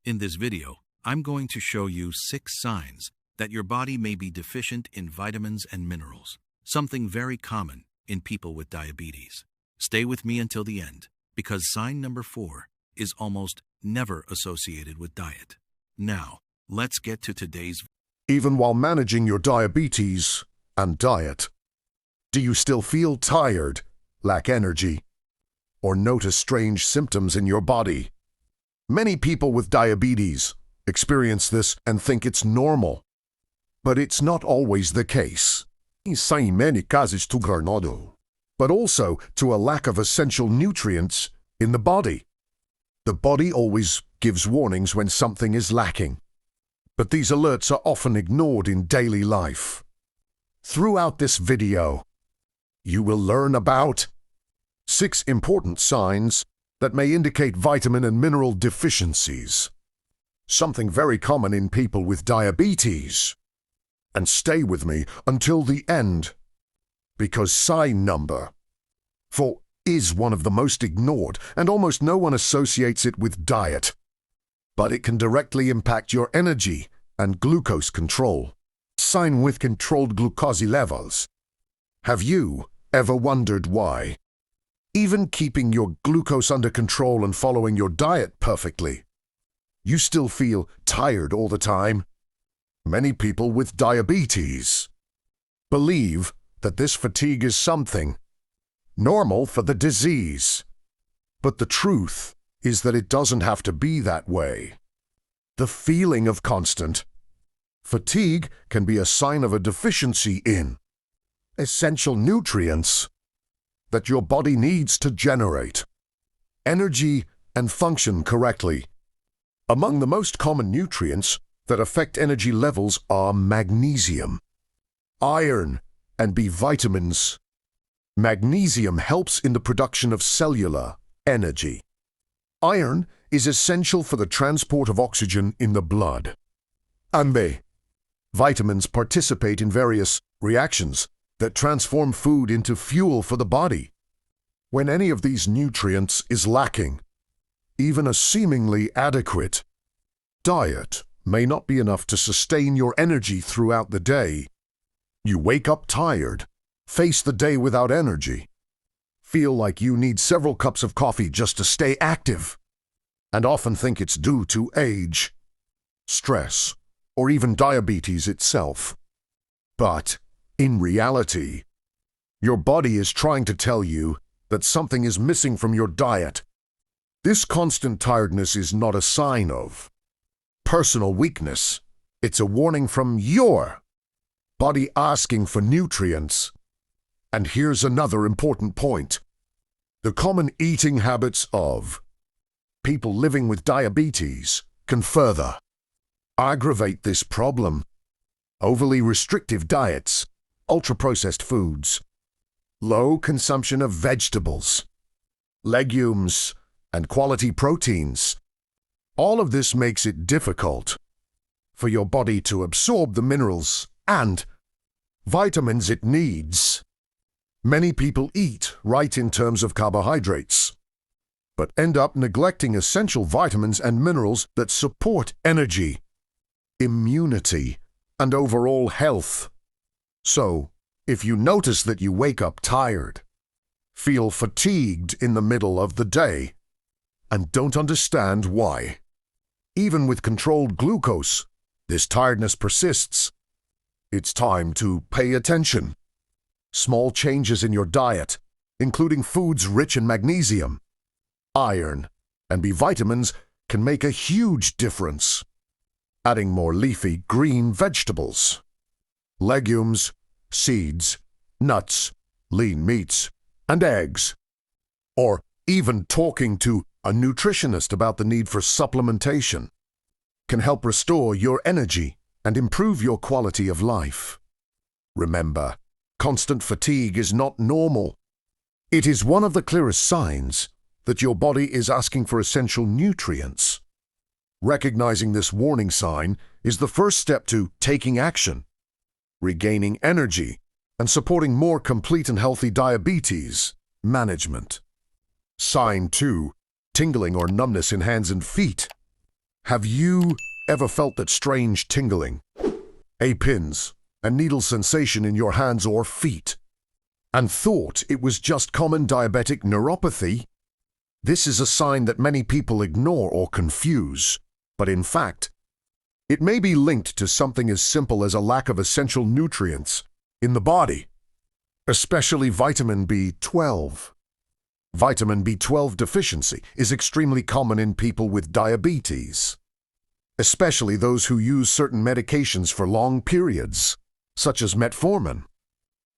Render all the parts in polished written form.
In this video, I'm going to show you 6 signs that your body may be deficient in vitamins and minerals, something very common in people with diabetes. Stay with me until the end, because sign number 4 is almost never associated with diet. Now, let's get to today's Even while managing your diabetes and diet, do you still feel tired, lack energy, or notice strange symptoms in your body? Many people with diabetes experience this and think it's normal, but it's not always the case. In many cases to Garnado, but also to a lack of essential nutrients in the body. The body always gives warnings when something is lacking, but these alerts are often ignored in daily life. Throughout this video, you will learn about 6 important signs that may indicate vitamin and mineral deficiencies, something very common in people with diabetes. And stay with me until the end, because sign number 4 is one of the most ignored, and almost no one associates it with diet. But it can directly impact your energy and glucose control. Sign with controlled glucose levels. Have you ever wondered why, even keeping your glucose under control and following your diet perfectly, you still feel tired all the time? Many people with diabetes believe that this fatigue is something normal for the disease. But the truth is that it doesn't have to be that way. The feeling of constant fatigue can be a sign of a deficiency in essential nutrients that your body needs to generate energy and function correctly. Among the most common nutrients that affect energy levels are magnesium, iron, and B vitamins. Magnesium helps in the production of cellular energy. Iron is essential for the transport of oxygen in the blood. And B vitamins participate in various reactions that transform food into fuel for the body. When any of these nutrients is lacking, even a seemingly adequate diet may not be enough to sustain your energy throughout the day. You wake up tired, face the day without energy, feel like you need several cups of coffee just to stay active, and often think it's due to age, stress, or even diabetes itself. But in reality, your body is trying to tell you that something is missing from your diet. This constant tiredness is not a sign of personal weakness. It's a warning from your body asking for nutrients. And here's another important point. The common eating habits of people living with diabetes can further aggravate this problem. Overly restrictive diets, ultra-processed foods, low consumption of vegetables, legumes, and quality proteins. All of this makes it difficult for your body to absorb the minerals and vitamins it needs. Many people eat right in terms of carbohydrates, but end up neglecting essential vitamins and minerals that support energy, immunity, and overall health. So, if you notice that you wake up tired, feel fatigued in the middle of the day, and don't understand why, even with controlled glucose, this tiredness persists, it's time to pay attention. Small changes in your diet, including foods rich in magnesium, iron, and B vitamins, can make a huge difference. Adding more leafy green vegetables, legumes, seeds, nuts, lean meats, and eggs, or even talking to a nutritionist about the need for supplementation, can help restore your energy and improve your quality of life. Remember, constant fatigue is not normal. It is one of the clearest signs that your body is asking for essential nutrients. Recognizing this warning sign is the first step to taking action, regaining energy, and supporting more complete and healthy diabetes management. Sign 2, tingling or numbness in hands and feet. Have you ever felt that strange tingling, pins, and needle sensation in your hands or feet, and thought it was just common diabetic neuropathy? This is a sign that many people ignore or confuse, but in fact, it may be linked to something as simple as a lack of essential nutrients in the body, especially vitamin B12. Vitamin B12 deficiency is extremely common in people with diabetes, especially those who use certain medications for long periods, such as metformin.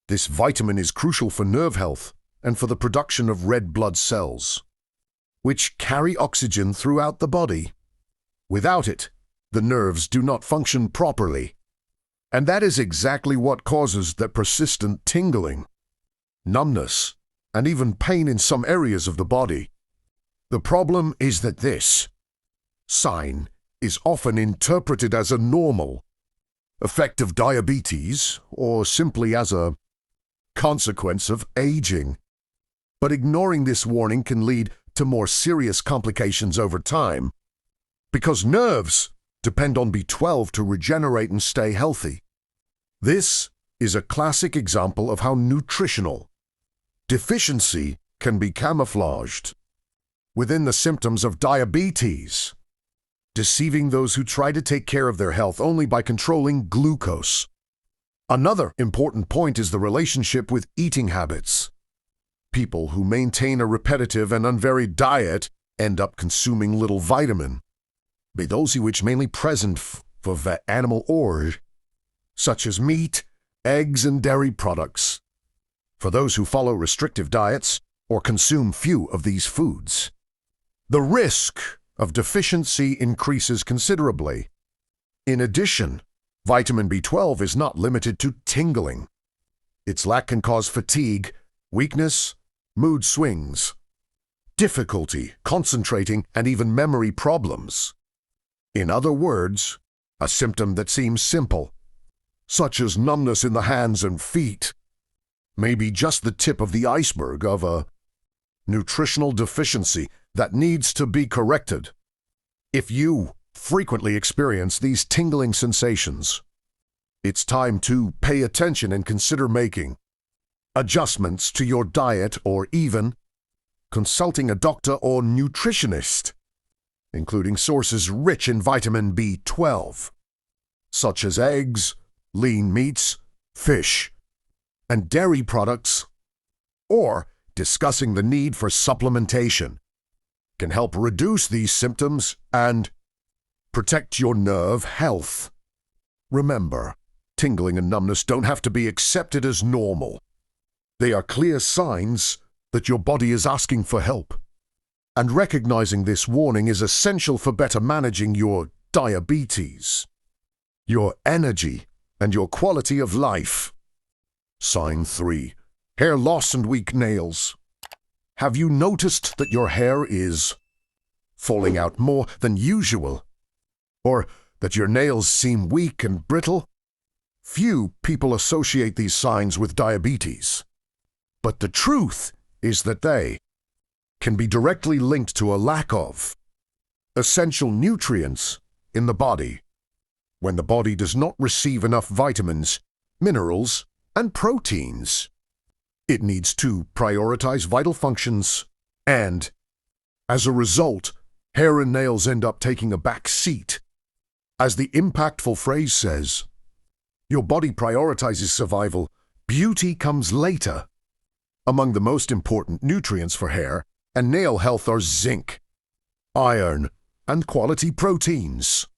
This vitamin is crucial for nerve health and for the production of red blood cells, which carry oxygen throughout the body. Without it, the nerves do not function properly, and that is exactly what causes the persistent tingling, numbness, and even pain in some areas of the body. The problem is that this sign is often interpreted as a normal effect of diabetes or simply as a consequence of aging. But ignoring this warning can lead to more serious complications over time, because nerves depend on B12 to regenerate and stay healthy. This is a classic example of how nutritional deficiency can be camouflaged within the symptoms of diabetes, deceiving those who try to take care of their health only by controlling glucose. Another important point is the relationship with eating habits. People who maintain a repetitive and unvaried diet end up consuming little vitamin, be those which mainly present for the animal ore, such as meat, eggs, and dairy products. For those who follow restrictive diets or consume few of these foods, the risk of deficiency increases considerably. In addition, vitamin B12 is not limited to tingling. Its lack can cause fatigue, weakness, mood swings, difficulty concentrating, and even memory problems. In other words, a symptom that seems simple, such as numbness in the hands and feet, may be just the tip of the iceberg of a nutritional deficiency that needs to be corrected. If you frequently experience these tingling sensations, it's time to pay attention and consider making adjustments to your diet or even consulting a doctor or nutritionist, including sources rich in vitamin B12, such as eggs, lean meats, fish, and dairy products, or discussing the need for supplementation can help reduce these symptoms and protect your nerve health. Remember, tingling and numbness don't have to be accepted as normal. They are clear signs that your body is asking for help, and recognizing this warning is essential for better managing your diabetes, your energy, and your quality of life. Sign 3. Hair loss and weak nails. Have you noticed that your hair is falling out more than usual? Or that your nails seem weak and brittle? Few people associate these signs with diabetes, but the truth is that they can be directly linked to a lack of essential nutrients in the body. When the body does not receive enough vitamins, minerals, and proteins, it needs to prioritize vital functions, and as a result, hair and nails end up taking a back seat. As the impactful phrase says, your body prioritizes survival, beauty comes later. Among the most important nutrients for hair and nail health are zinc, iron, and quality proteins.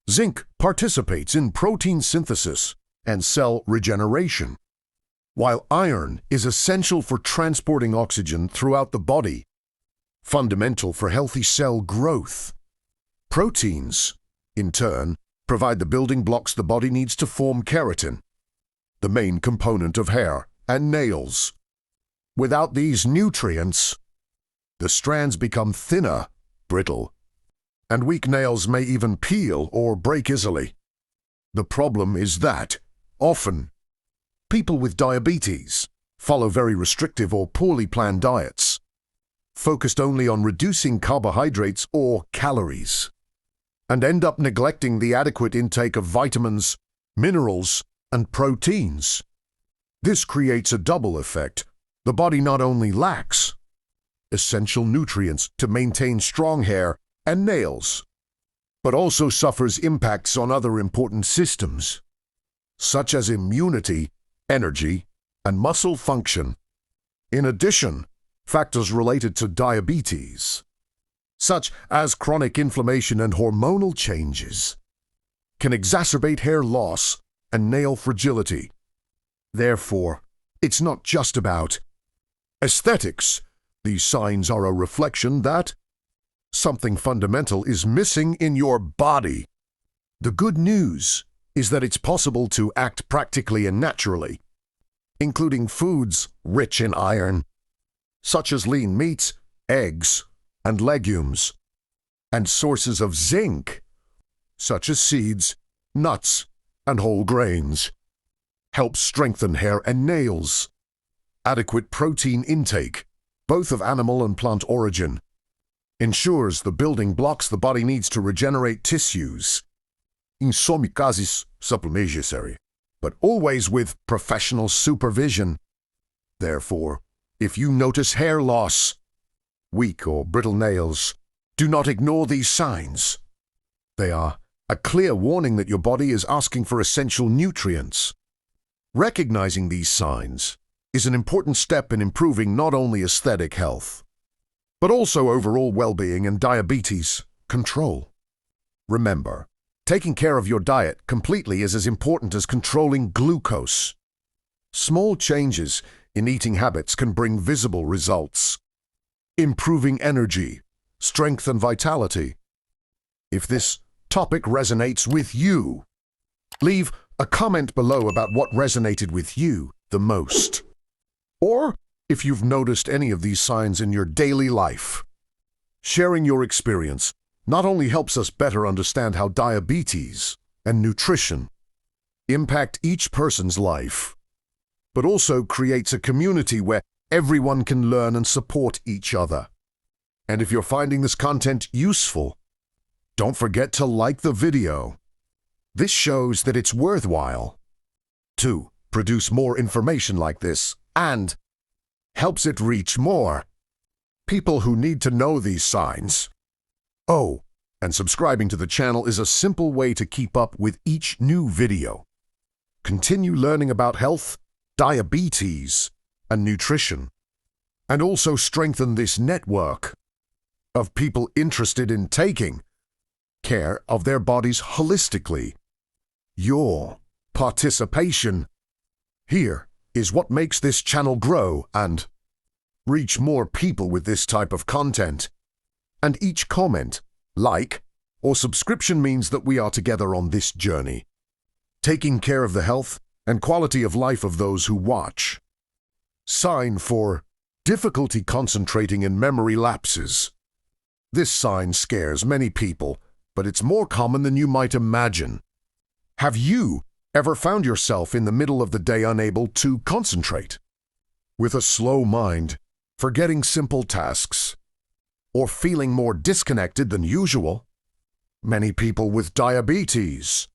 Zinc participates in protein synthesis and cell regeneration, while iron is essential for transporting oxygen throughout the body, fundamental for healthy cell growth. Proteins, in turn, provide the building blocks the body needs to form keratin, the main component of hair and nails. Without these nutrients, the strands become thinner, brittle, and weak nails may even peel or break easily. The problem is that, often, people with diabetes follow very restrictive or poorly planned diets, focused only on reducing carbohydrates or calories. and end up neglecting the adequate intake of vitamins, minerals, and proteins. This creates a double effect. The body not only lacks essential nutrients to maintain strong hair and nails, but also suffers impacts on other important systems, such as immunity, energy, and muscle function. In addition, factors related to diabetes, such as chronic inflammation and hormonal changes, can exacerbate hair loss and nail fragility. Therefore, it's not just about aesthetics. These signs are a reflection that something fundamental is missing in your body. The good news is that it's possible to act practically and naturally, including foods rich in iron, such as lean meats, eggs, and legumes, and sources of zinc, such as seeds, nuts, and whole grains, help strengthen hair and nails. Adequate protein intake, both of animal and plant origin, ensures the building blocks the body needs to regenerate tissues. In some cases, supplement necessary, but always with professional supervision. Therefore, if you notice hair loss, weak or brittle nails, do not ignore these signs. They are a clear warning that your body is asking for essential nutrients. Recognizing these signs is an important step in improving not only aesthetic health, but also overall well-being and diabetes control. Remember, taking care of your diet completely is as important as controlling glucose. Small changes in eating habits can bring visible results, improving energy, strength, and vitality. If this topic resonates with you, leave a comment below about what resonated with you the most. Or if you've noticed any of these signs in your daily life. Sharing your experience not only helps us better understand how diabetes and nutrition impact each person's life, but also creates a community where everyone can learn and support each other. And if you're finding this content useful, don't forget to like the video. This shows that it's worthwhile to produce more information like this and helps it reach more people who need to know these signs. Oh, and subscribing to the channel is a simple way to keep up with each new video. Continue learning about health, diabetes, and nutrition, and also strengthen this network of people interested in taking care of their bodies holistically. Your participation here is what makes this channel grow and reach more people with this type of content. And each comment, like, or subscription means that we are together on this journey, taking care of the health and quality of life of those who watch. Sign for difficulty concentrating and memory lapses. This sign scares many people, but it's more common than you might imagine. Have you ever found yourself in the middle of the day unable to concentrate? With a slow mind, forgetting simple tasks, or feeling more disconnected than usual? Many people with diabetes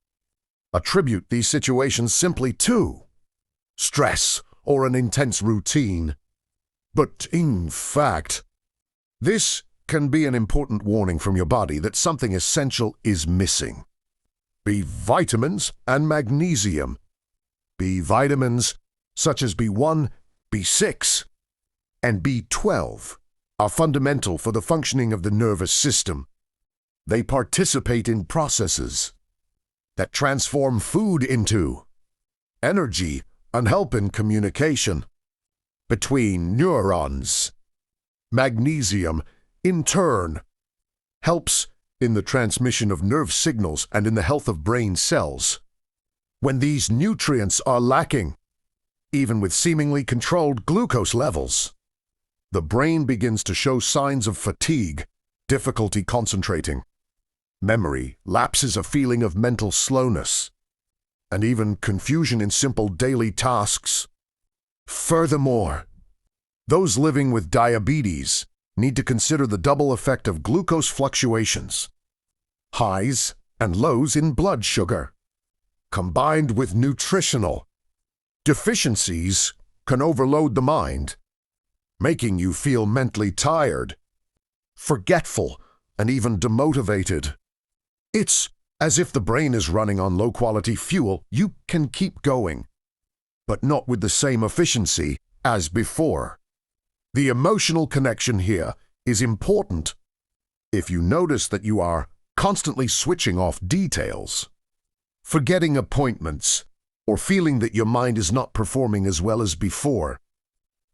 attribute these situations simply to stress or an intense routine. But in fact, this can be an important warning from your body that something essential is missing. B vitamins and magnesium. B vitamins such as B1, B6, and B12 are fundamental for the functioning of the nervous system. They participate in processes that transform food into energy and help in communication between neurons. Magnesium, in turn, helps in the transmission of nerve signals and in the health of brain cells. When these nutrients are lacking, even with seemingly controlled glucose levels, the brain begins to show signs of fatigue, difficulty concentrating, memory, lapses, a feeling of mental slowness, and even confusion in simple daily tasks. Furthermore, those living with diabetes need to consider the double effect of glucose fluctuations highs and lows in blood sugar, combined with nutritional deficiencies, can overload the mind, making you feel mentally tired, forgetful, and even demotivated. It's as if the brain is running on low-quality fuel. You can keep going, but not with the same efficiency as before. The emotional connection here is important. If you notice that you are constantly switching off details, forgetting appointments, or feeling that your mind is not performing as well as before,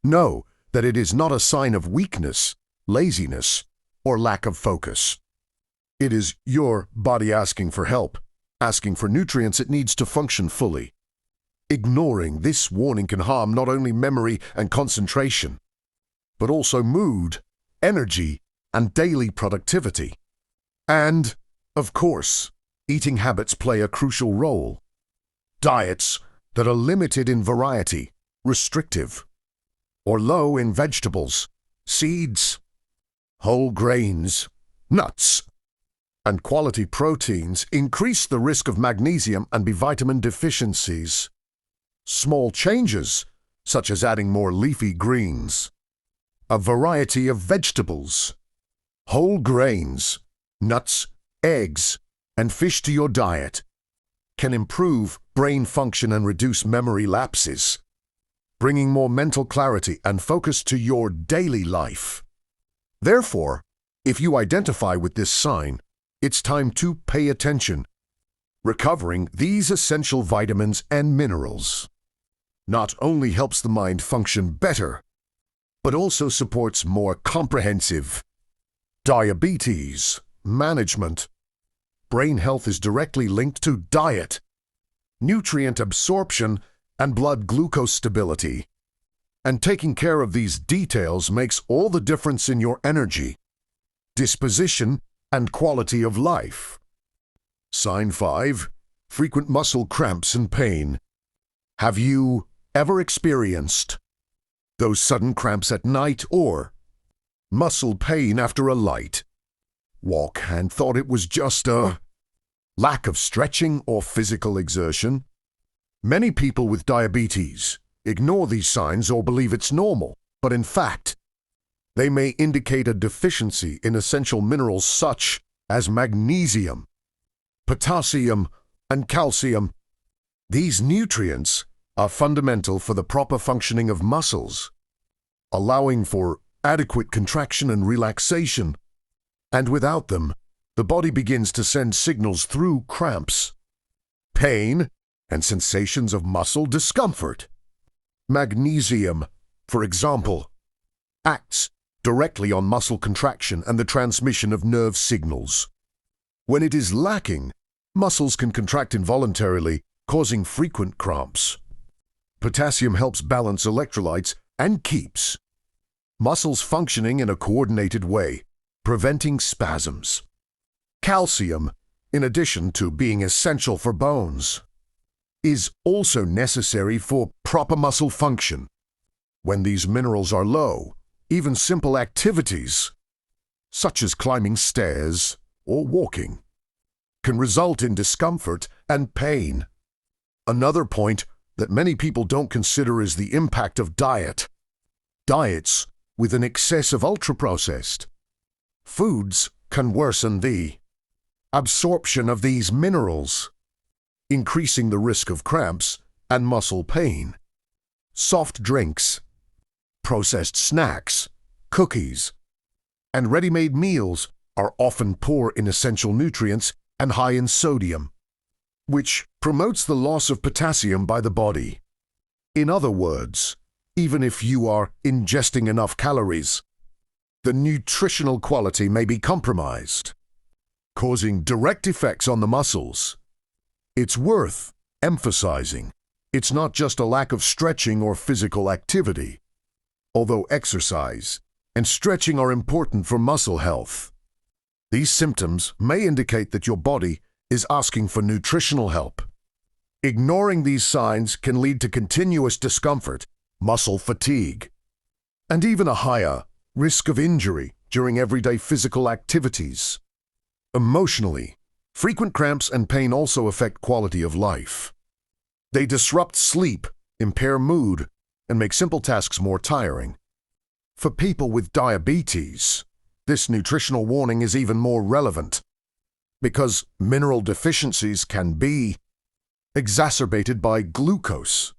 know that it is not a sign of weakness, laziness, or lack of focus. It is your body asking for help, asking for nutrients it needs to function fully. Ignoring this warning can harm not only memory and concentration, but also mood, energy, and daily productivity. And, of course, eating habits play a crucial role. Diets that are limited in variety, restrictive, or low in vegetables, seeds, whole grains, nuts, and quality proteins increase the risk of magnesium and B vitamin deficiencies. Small changes, such as adding more leafy greens, a variety of vegetables, whole grains, nuts, eggs, and fish to your diet, can improve brain function and reduce memory lapses, bringing more mental clarity and focus to your daily life. Therefore, if you identify with this sign, it's time to pay attention. Recovering these essential vitamins and minerals not only helps the mind function better, but also supports more comprehensive diabetes management. Brain health is directly linked to diet, nutrient absorption, and blood glucose stability. And taking care of these details makes all the difference in your energy, disposition, and quality of life. Sign 5. Frequent muscle cramps and pain. Have you ever experienced those sudden cramps at night or muscle pain after a light walk and thought it was just a lack of stretching or physical exertion? Many people with diabetes ignore these signs or believe it's normal, but in fact, they may indicate a deficiency in essential minerals such as magnesium, potassium, and calcium. These nutrients are fundamental for the proper functioning of muscles, allowing for adequate contraction and relaxation. And without them, the body begins to send signals through cramps, pain, and sensations of muscle discomfort. Magnesium, for example, acts directly on muscle contraction and the transmission of nerve signals. When it is lacking, muscles can contract involuntarily, causing frequent cramps. Potassium helps balance electrolytes and keeps muscles functioning in a coordinated way, preventing spasms. Calcium, in addition to being essential for bones, is also necessary for proper muscle function. When these minerals are low, even simple activities, such as climbing stairs or walking, can result in discomfort and pain. Another point that many people don't consider is the impact of diet. Diets with an excess of ultra-processed foods can worsen the absorption of these minerals, increasing the risk of cramps and muscle pain. Soft drinks, processed snacks, cookies, and ready-made meals are often poor in essential nutrients and high in sodium, which promotes the loss of potassium by the body. In other words, even if you are ingesting enough calories, the nutritional quality may be compromised, causing direct effects on the muscles. It's worth emphasizing it's not just a lack of stretching or physical activity. Although exercise and stretching are important for muscle health, these symptoms may indicate that your body is asking for nutritional help. Ignoring these signs can lead to continuous discomfort, muscle fatigue, and even a higher risk of injury during everyday physical activities. Emotionally, Frequent cramps and pain also affect quality of life. They disrupt sleep, impair mood, and make simple tasks more tiring. For people with diabetes, this nutritional warning is even more relevant because mineral deficiencies can be exacerbated by glucose,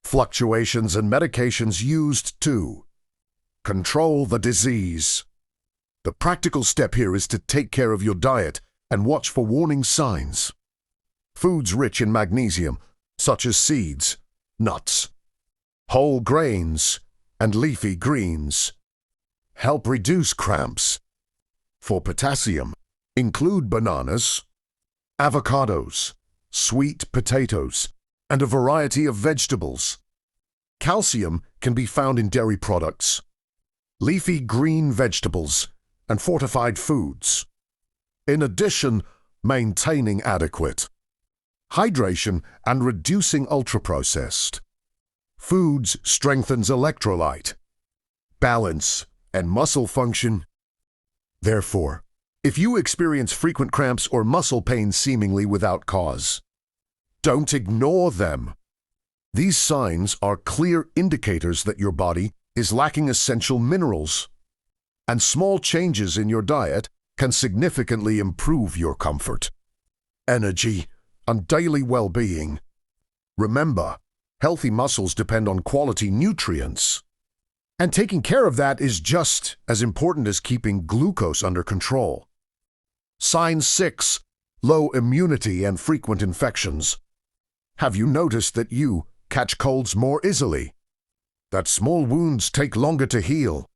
fluctuations in medications used to control the disease. The practical step here is to take care of your diet and watch for warning signs. Foods rich in magnesium, such as seeds, nuts, whole grains, and leafy greens, help reduce cramps. For potassium, include bananas, avocados, sweet potatoes, and a variety of vegetables. Calcium can be found in dairy products, leafy green vegetables, and fortified foods. In addition, maintaining adequate hydration and reducing ultra-processed foods strengthens electrolyte, balance, and muscle function. Therefore, if you experience frequent cramps or muscle pain seemingly without cause, don't ignore them. These signs are clear indicators that your body is lacking essential minerals, and small changes in your diet can significantly improve your comfort, energy, and daily well-being. Remember, healthy muscles depend on quality nutrients, and taking care of that is just as important as keeping glucose under control. Sign 6. Low immunity and frequent infections. Have you noticed that you catch colds more easily? That small wounds take longer to heal?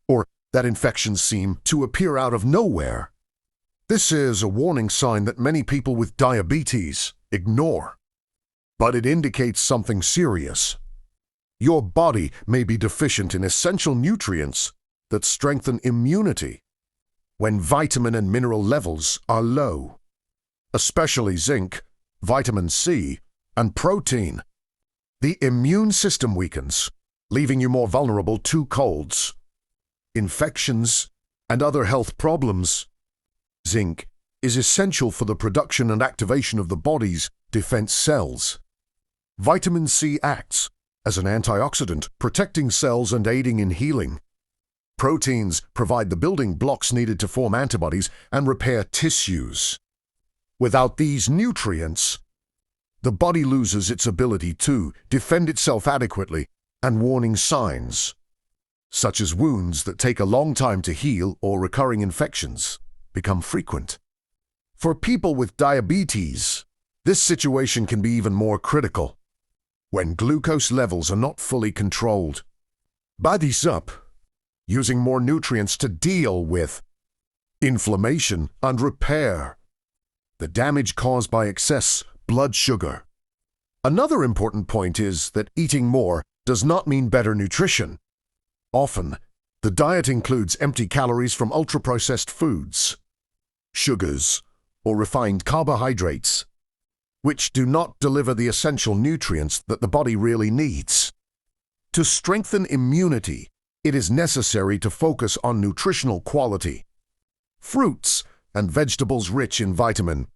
Or that infections seem to appear out of nowhere? This is a warning sign that many people with diabetes ignore, but it indicates something serious. Your body may be deficient in essential nutrients that strengthen immunity when vitamin and mineral levels are low, especially zinc, vitamin C, and protein. The immune system weakens, leaving you more vulnerable to colds, infections, and other health problems. Zinc is essential for the production and activation of the body's defense cells. Vitamin C acts as an antioxidant, protecting cells and aiding in healing. Proteins provide the building blocks needed to form antibodies and repair tissues. Without these nutrients, the body loses its ability to defend itself adequately, and warning signs, such as wounds that take a long time to heal or recurring infections, become frequent. For people with diabetes, this situation can be even more critical when glucose levels are not fully controlled. Bodies up, using more nutrients to deal with inflammation and repair the damage caused by excess blood sugar. Another important point is that eating more does not mean better nutrition. Often, the diet includes empty calories from ultra-processed foods, sugars, or refined carbohydrates, which do not deliver the essential nutrients that the body really needs. To strengthen immunity, it is necessary to focus on nutritional quality. Fruits and vegetables rich in vitamin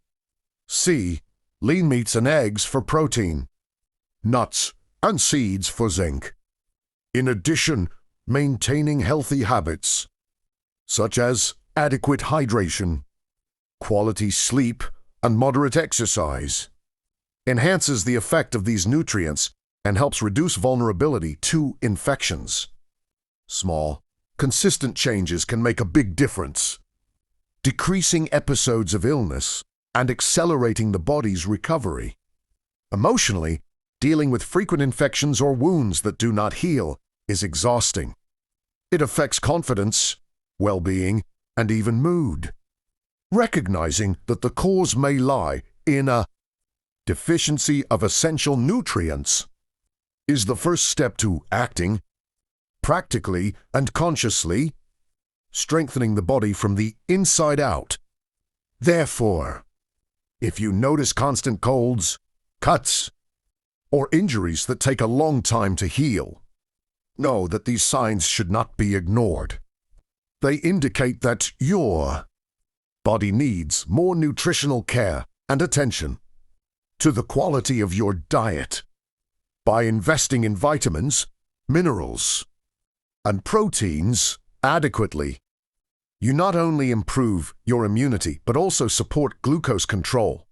C, lean meats and eggs for protein, nuts and seeds for zinc. In addition, maintaining healthy habits, such as adequate hydration, quality sleep, and moderate exercise, enhances the effect of these nutrients and helps reduce vulnerability to infections. Small, consistent changes can make a big difference, decreasing episodes of illness and accelerating the body's recovery. Emotionally, dealing with frequent infections or wounds that do not heal is exhausting. It affects confidence, well-being, and even mood. Recognizing that the cause may lie in a deficiency of essential nutrients is the first step to acting practically and consciously, strengthening the body from the inside out. Therefore, if you notice constant colds, cuts, or injuries that take a long time to heal, know that these signs should not be ignored. They indicate that your body needs more nutritional care and attention to the quality of your diet. By investing in vitamins, minerals, and proteins adequately, you not only improve your immunity but also support glucose control,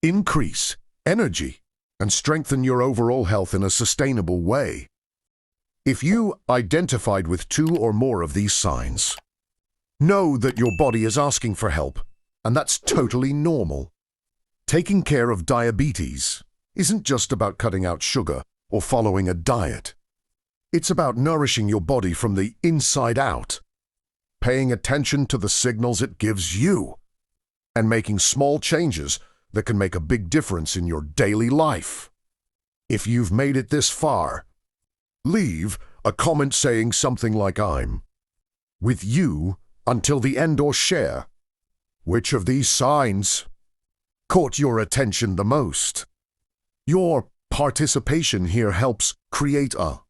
increase energy, and strengthen your overall health in a sustainable way. If you identified with 2 or more of these signs, know that your body is asking for help, and that's totally normal. Taking care of diabetes isn't just about cutting out sugar or following a diet. It's about nourishing your body from the inside out, paying attention to the signals it gives you, and making small changes that can make a big difference in your daily life. If you've made it this far, leave a comment saying something like I'm with you until the end, or share which of these signs caught your attention the most. Your participation here helps create a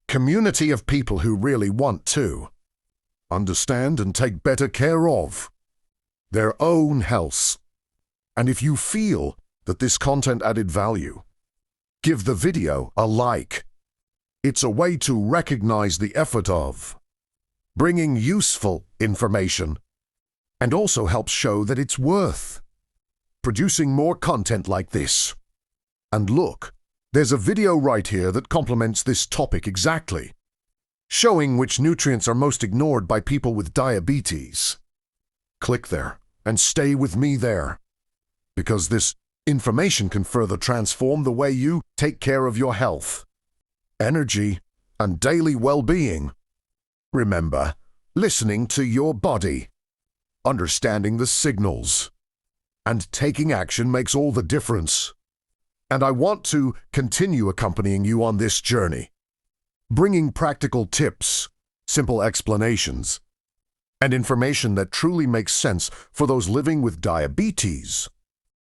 community of people who really want to understand and take better care of their own health. And if you feel that this content added value, give the video a like. It's a way to recognize the effort of bringing useful information, and also helps show that it's worth producing more content like this. And look, there's a video right here that complements this topic exactly, showing which nutrients are most ignored by people with diabetes. Click there and stay with me there, because this information can further transform the way you take care of your health, energy, and daily well-being. Remember, listening to your body, understanding the signals, and taking action makes all the difference. And I want to continue accompanying you on this journey, bringing practical tips, simple explanations, and information that truly makes sense for those living with diabetes